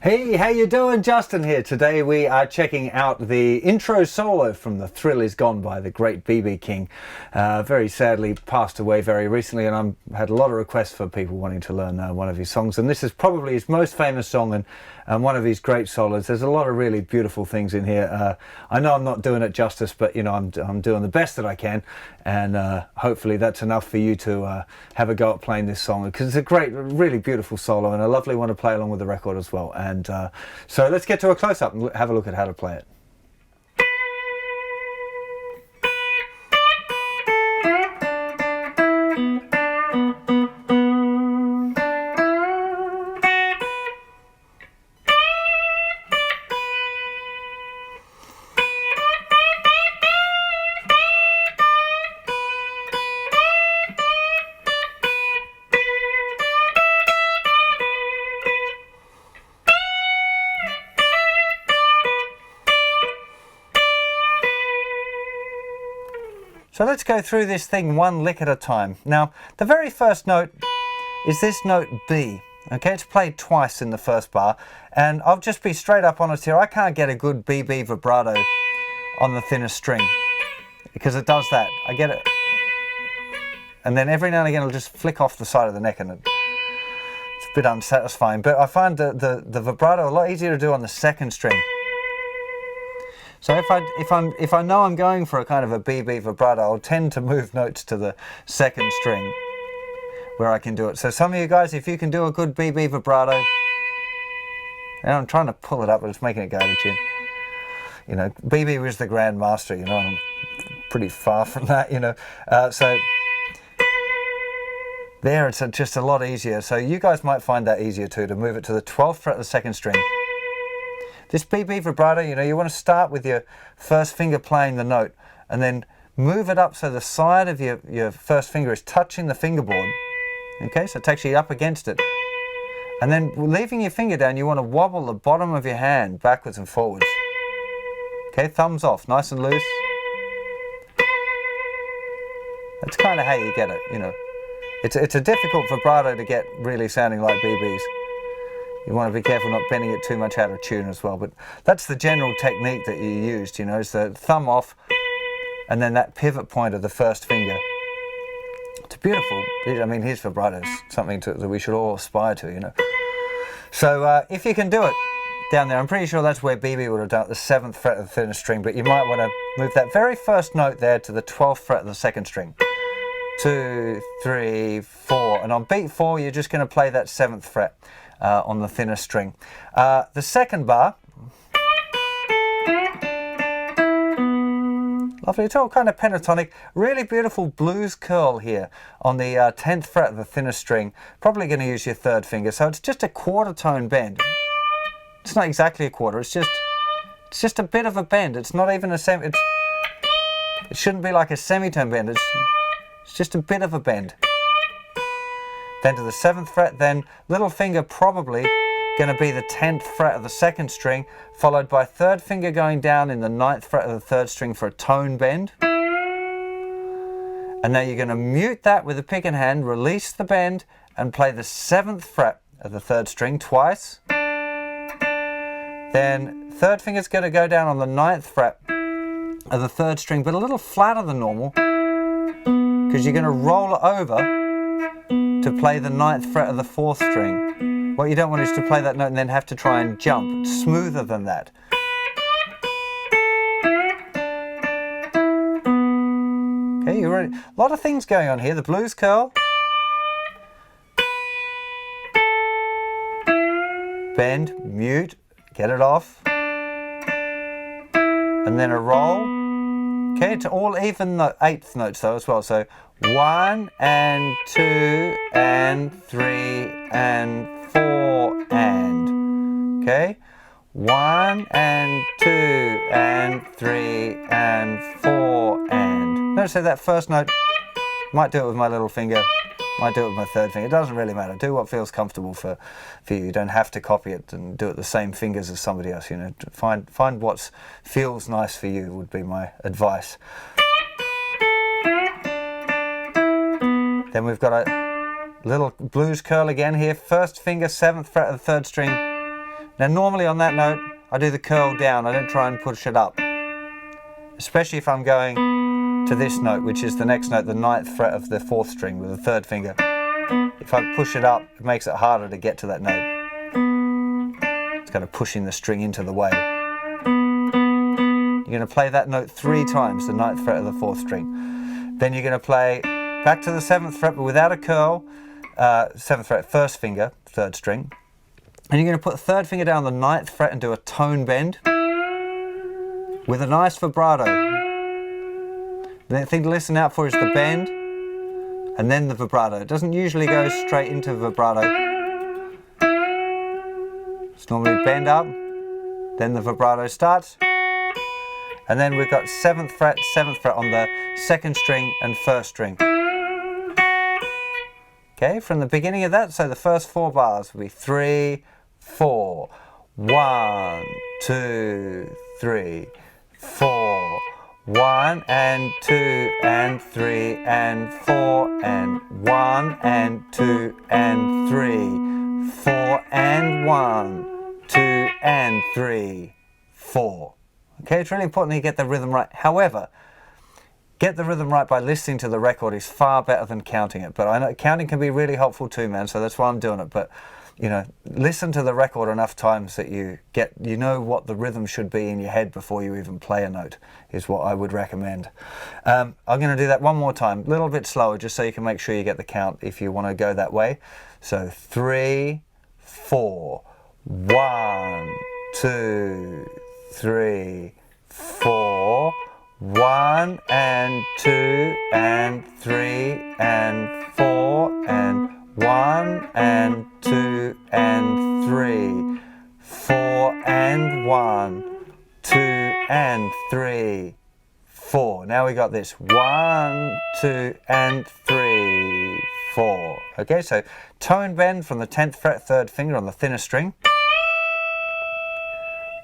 Hey, how you doing? Justin here. Today we are checking out the intro solo from The Thrill Is Gone by the great B.B. King. Very sadly passed away very recently, and I've had a lot of requests for people wanting to learn one of his songs, and this is probably his most famous song and one of his great solos. There's a lot of really beautiful things in here. I know I'm not doing it justice, but you know, I'm doing the best that I can, and hopefully that's enough for you to have a go at playing this song, because it's a great, really beautiful solo and a lovely one to play along with the record as well. And so let's get to a close-up and have a look at how to play it. So let's go through this thing one lick at a time. Now, the very first note is this note B. Okay, it's played twice in the first bar, and I'll just be straight up honest here. I can't get a good BB vibrato on the thinnest string because it does that. I get it, and then every now and again it'll just flick off the side of the neck, and it's a bit unsatisfying. But I find the vibrato a lot easier to do on the second string. So if I know I'm going for a kind of a BB vibrato, I'll tend to move notes to the second string where I can do it. So some of you guys, if you can do a good BB vibrato, and I'm trying to pull it up, but it's making it go to chin. You know, BB was the grand master, you know, and I'm pretty far from that, you know. So there, it's just a lot easier. So you guys might find that easier too, to move it to the 12th fret of the second string. This BB vibrato, you know, you want to start with your first finger playing the note and then move it up so the side of your first finger is touching the fingerboard. Okay, so it's actually up against it. And then leaving your finger down, you want to wobble the bottom of your hand backwards and forwards. Okay, thumbs off, nice and loose. That's kind of how you get it, you know. It's a difficult vibrato to get really sounding like BBs. You want to be careful not bending it too much out of tune as well, but that's the general technique that you used, you know, is the thumb off and then that pivot point of the first finger. It's beautiful. I mean, his vibrato is something that we should all aspire to, you know. So if you can do it down there, I'm pretty sure that's where BB would have done it, the 7th fret of the thinnest string, but you might want to move that very first note there to the 12th fret of the second string. 2, 3, 4, and on beat 4 you're just going to play that 7th fret on the thinnest string. The second bar, lovely, it's all kind of pentatonic, really beautiful blues curl here on the 10th fret of the thinnest string. Probably going to use your third finger, so it's just a quarter tone bend. It's not exactly a quarter, it's just a bit of a bend. It's not even a it shouldn't be like a semitone bend, it's just a bit of a bend. Then to the 7th fret, then little finger probably going to be the 10th fret of the second string, followed by third finger going down in the 9th fret of the third string for a tone bend. And now you're going to mute that with a pick and hand, release the bend, and play the 7th fret of the third string twice. Then third finger's going to go down on the 9th fret of the third string, but a little flatter than normal, because you're going to roll it over to play the 9th fret of the 4th string. What you don't want is to play that note and then have to try and jump. It's smoother than that. Okay, you're ready. A lot of things going on here. The blues curl. Bend, mute, get it off. And then a roll. Okay, it's all even 8th notes though as well. So 1 and 2 and 3 and 4 and. Okay, 1 and 2 and 3 and 4 and. Notice that first note, might do it with my little finger, might do it with my third finger. It doesn't really matter. Do what feels comfortable for you. You don't have to copy it and do it the same fingers as somebody else. You know, find what feels nice for you would be my advice. Then we've got a little blues curl again here. First finger, 7th fret of the third string. Now normally on that note, I do the curl down, I don't try and push it up. Especially if I'm going to this note, which is the next note, the 9th fret of the 4th string with the 3rd finger. If I push it up, it makes it harder to get to that note. It's kind of pushing the string into the way. You're going to play that note 3 times, the 9th fret of the 4th string. Then you're going to play back to the 7th fret, but without a curl. 7th fret, 1st finger, 3rd string. And you're going to put the 3rd finger down the 9th fret and do a tone bend with a nice vibrato. The thing to listen out for is the bend and then the vibrato. It doesn't usually go straight into vibrato. It's normally bend up, then the vibrato starts, and then we've got 7th fret on the 2nd string and 1st string. Okay, from the beginning of that, so the first 4 bars will be 3, 4, 1, 2, 3, 4, 1 and 2 and 3 and 4 and 1 and 2 and 3, 4 and 1, 2 and 3, 4. Okay, it's really important that you get the rhythm right. However, get the rhythm right by listening to the record is far better than counting it. But I know counting can be really helpful too, man, so that's why I'm doing it. But you know, listen to the record enough times that you know what the rhythm should be in your head before you even play a note, is what I would recommend. I'm going to do that one more time, a little bit slower, just so you can make sure you get the count if you want to go that way. So 3, 4, 1, 2, 3, 4, 1 and 2 and 3 and 4 and 1 and 2 and 3, 4 and 1, 2 and 3, 4. Now we got this 1, 2 and 3, 4. Okay, so tone bend from the 10th fret, 3rd finger on the thinner string.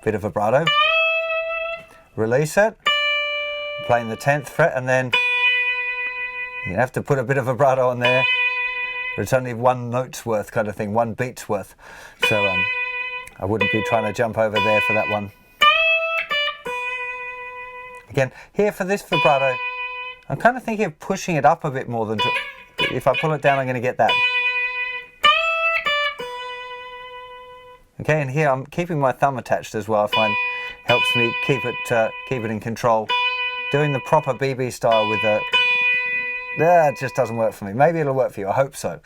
Bit of vibrato. Release it. Playing the 10th fret, and then you have to put a bit of vibrato on there. But it's only 1 note's worth kind of thing, 1 beat's worth. So I wouldn't be trying to jump over there for that one. Again, here for this vibrato, I'm kind of thinking of pushing it up a bit more than, if I pull it down, I'm going to get that. Okay, and here I'm keeping my thumb attached as well. I find helps me keep it in control. Doing the proper BB style with the, it just doesn't work for me. Maybe it'll work for you. I hope so.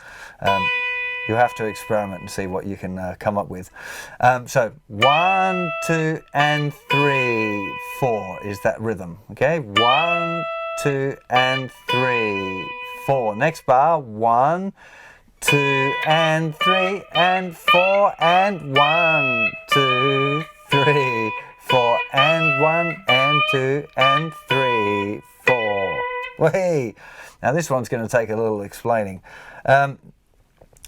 You'll have to experiment and see what you can come up with. So 1, 2 and 3, 4 is that rhythm. Okay, 1, 2 and 3, 4. Next bar, 1, 2 and 3 and 4 and 1, 2, 3, 4 and 1 and 2 and 3, 4. Whee! Now this one's going to take a little explaining.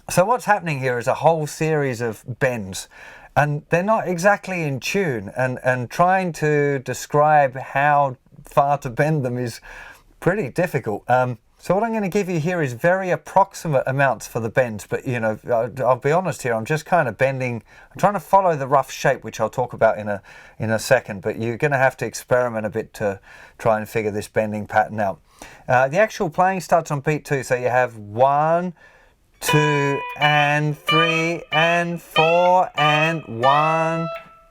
So what's happening here is a whole series of bends, and they're not exactly in tune, and trying to describe how far to bend them is pretty difficult. So what I'm going to give you here is very approximate amounts for the bends, but you know, I'll be honest here, I'm just kind of bending, I'm trying to follow the rough shape, which I'll talk about in a second, but you're going to have to experiment a bit to try and figure this bending pattern out. The actual playing starts on beat 2, so you have 1, 2 and 3 and 4 and 1,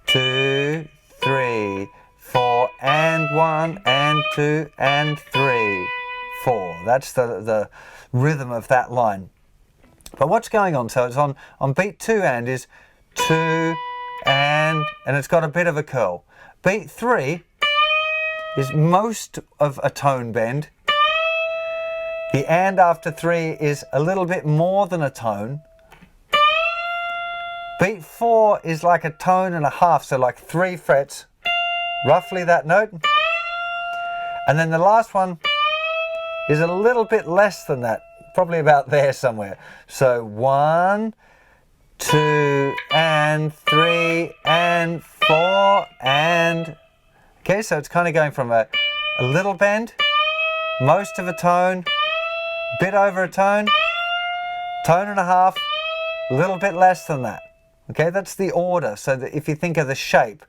2, 3, 4 and 1 and 2 and 3, 4. That's the rhythm of that line. But what's going on? So it's on beat 2 and is 2 and it's got a bit of a curl. Beat 3 is most of a tone bend. The and after 3 is a little bit more than a tone. Beat 4 is like a tone and a half, so like 3 frets, roughly that note. And then the last one is a little bit less than that, probably about there somewhere. So 1, 2 and 3 and 4 and... Okay, so it's kind of going from a little bend, most of a tone, bit over a tone, tone and a half, a little bit less than that. Okay, that's the order. So that if you think of the shape,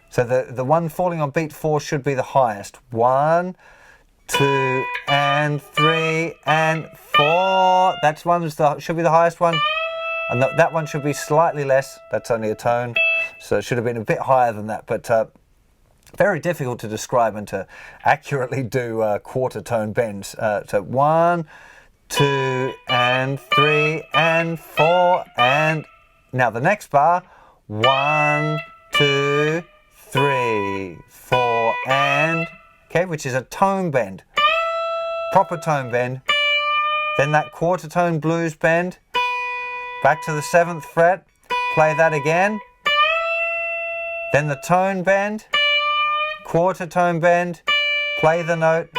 so the one falling on beat 4 should be the highest. 1, 2, and 3, and 4. That's should be the highest one. And that one should be slightly less. That's only a tone. So it should have been a bit higher than that. But very difficult to describe and to accurately do quarter tone bends. So 1, 2, and 3, and 4. And now the next bar. 1, 2, 3, 4, and... Okay, which is a tone bend. Proper tone bend. Then that quarter tone blues bend. Back to the 7th fret. Play that again. Then the tone bend. Quarter tone bend. Play the note.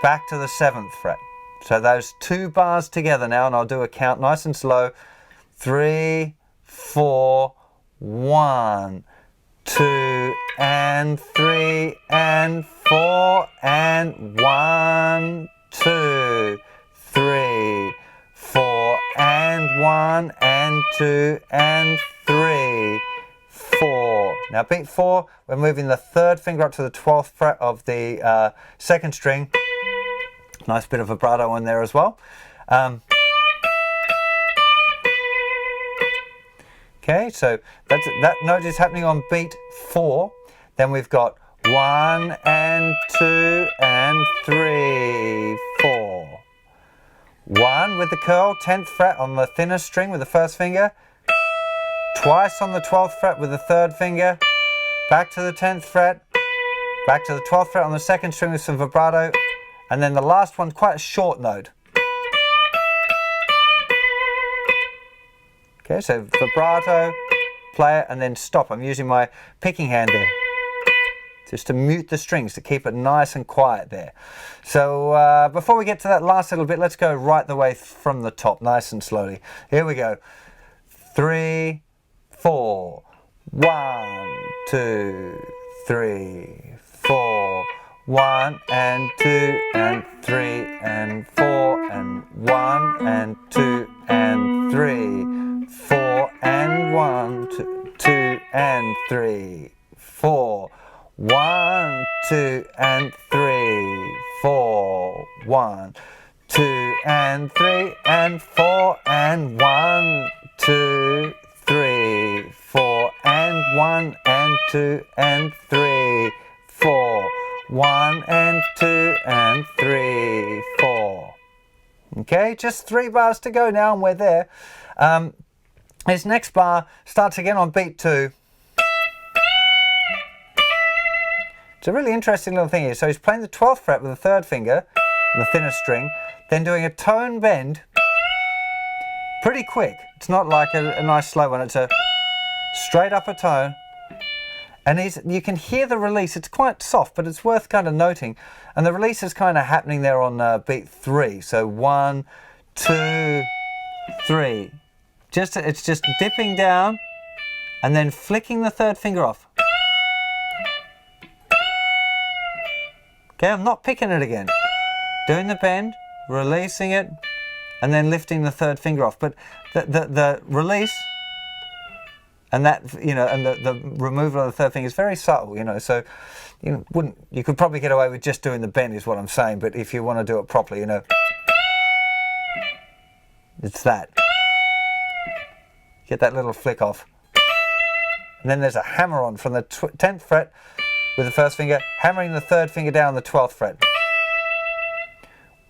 Back to the 7th fret. So those 2 bars together now, and I'll do a count nice and slow. 3, 4, 1, 2, and 3, and 4, and 1, 2, 3, 4, and 1, and 2, and 3, 4. Now beat 4, we're moving the 3rd finger up to the 12th fret of the 2nd string. Nice bit of vibrato in there as well. Okay, so that note is happening on beat 4. Then we've got 1, and 2, and 3, 4. 1 with the curl, 10th fret on the thinner string with the 1st finger. Twice on the 12th fret with the 3rd finger. Back to the 10th fret. Back to the 12th fret on the 2nd string with some vibrato. And then the last one, quite a short note. Okay, so vibrato, play it, and then stop. I'm using my picking hand there, just to mute the strings, to keep it nice and quiet there. So before we get to that last little bit, let's go right the way from the top, nice and slowly. Here we go. 3, 4. 1, 2, 3, 4. 1, and 2, and 3, and 4, and 1, and 2, and 3, 4, and 1, 2, and 3, 4, 1, 2, and 3, 4, 1, 2, and 3, and 4, and 1, 2, 3, 4, and 1, and 2, and 3, 4, 1, and 2, and 3, 4. Okay, just 3 bars to go now and we're there. This next bar starts again on beat 2. It's a really interesting little thing here. So he's playing the 12th fret with the 3rd finger, the thinner string, then doing a tone bend pretty quick. It's not like a nice slow one, it's a straight upper tone. And you can hear the release. It's quite soft, but it's worth kind of noting. And the release is kind of happening there on beat 3. So 1, 2, 3. It's just dipping down and then flicking the 3rd finger off. Okay, I'm not picking it again. Doing the bend, releasing it, and then lifting the 3rd finger off. But the release and that, you know, and the removal of the 3rd finger is very subtle, you know. So you could probably get away with just doing the bend, is what I'm saying. But if you want to do it properly, you know, it's that. Get that little flick off. And then there's a hammer on from the 10th fret with the 1st finger, hammering the 3rd finger down the 12th fret.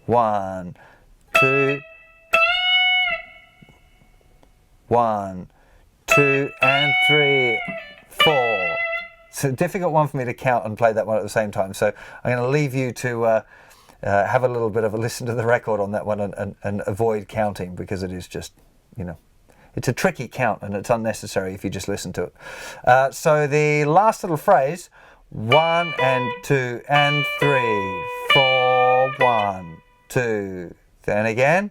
1, 2, 1, 2, and 3, 4. It's a difficult one for me to count and play that one at the same time. So I'm going to leave you to have a little bit of a listen to the record on that one and avoid counting, because it is just, you know, it's a tricky count and it's unnecessary if you just listen to it. So the last little phrase, 1, and 2, and 3, 4, 1, 2, then again,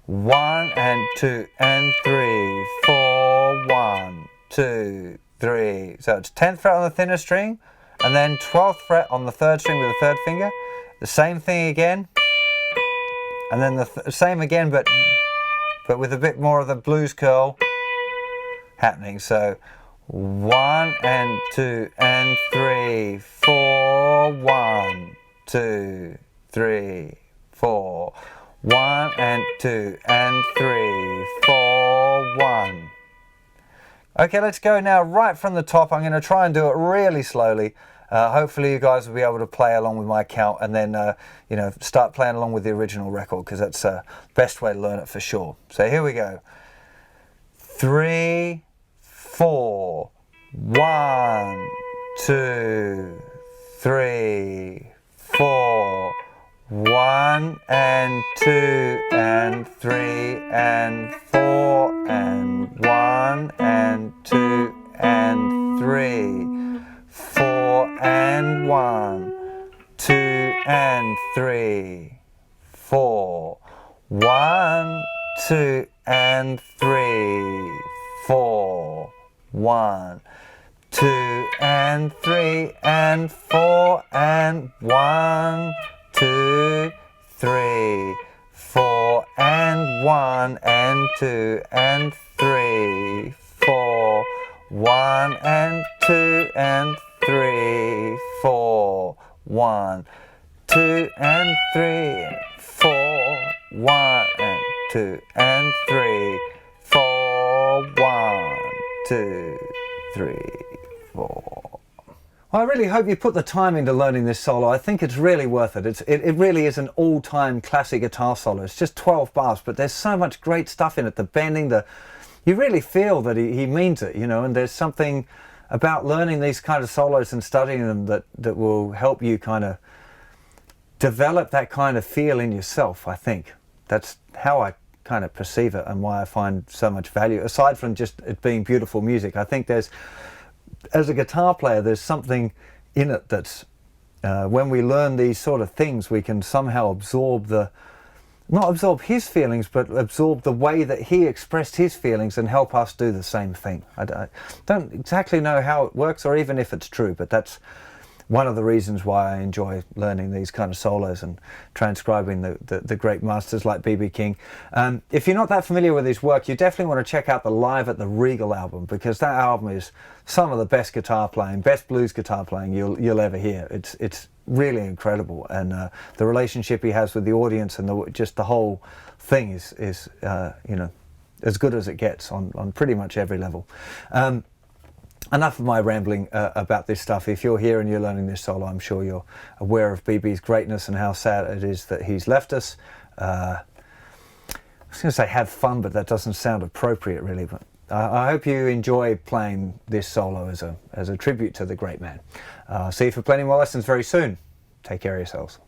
1, and 2, and 3, 4, 1, 2, 3. So it's 10th fret on the thinner string, and then 12th fret on the 3rd string with the 3rd finger. The same thing again. and then the same again, but with a bit more of the blues curl happening. So 1 and 2 and 3, 4, 1, 2, 3, 4, 1 and 2 and 3, 4, 1. Okay, let's go now right from the top. I'm going to try and do it really slowly. Hopefully you guys will be able to play along with my count, and then start playing along with the original record, because that's the best way to learn it for sure. So here we go. 3, 4, 1, 2, 3, 4, 1 and 2 and 3 and 4 and 1 and 2 and 3, 4 and 1, 2 and 3, 4, 1, 2 and 3, 4, 1, 2 and 3 and 4 and 1, 2, 3, 4 and 1 and 2 and 3, 4, 1 and 2 and 3, 4, 1, 2 and 3, 4, 1 and 2 and 3, 4, 1, 2, 3, 4. Well, I really hope you put the time into learning this solo. I think it's really worth it. It really is an all-time classic guitar solo. It's just 12 bars, but there's so much great stuff in it. The bending, you really feel that he means it, and there's something about learning these kind of solos and studying them that will help you kind of develop that kind of feel in yourself, I think. That's how I kind of perceive it, and why I find so much value, aside from just it being beautiful music. I think as a guitar player, there's something in it that's, when we learn these sort of things, we can somehow not absorb his feelings, but absorb the way that he expressed his feelings and help us do the same thing. I don't exactly know how it works, or even if it's true, but that's one of the reasons why I enjoy learning these kind of solos and transcribing the great masters like B.B. King. If you're not that familiar with his work, you definitely want to check out the Live at the Regal album, because that album is some of the best guitar playing, best blues guitar playing you'll ever hear. It's really incredible, and the relationship he has with the audience and just the whole thing is as good as it gets on pretty much every level. Enough of my rambling about this stuff. If you're here and you're learning this solo, I'm sure you're aware of BB's greatness and how sad it is that he's left us. I was going to say have fun, but that doesn't sound appropriate really. But I hope you enjoy playing this solo as a tribute to the great man. See you for plenty more lessons very soon. Take care of yourselves.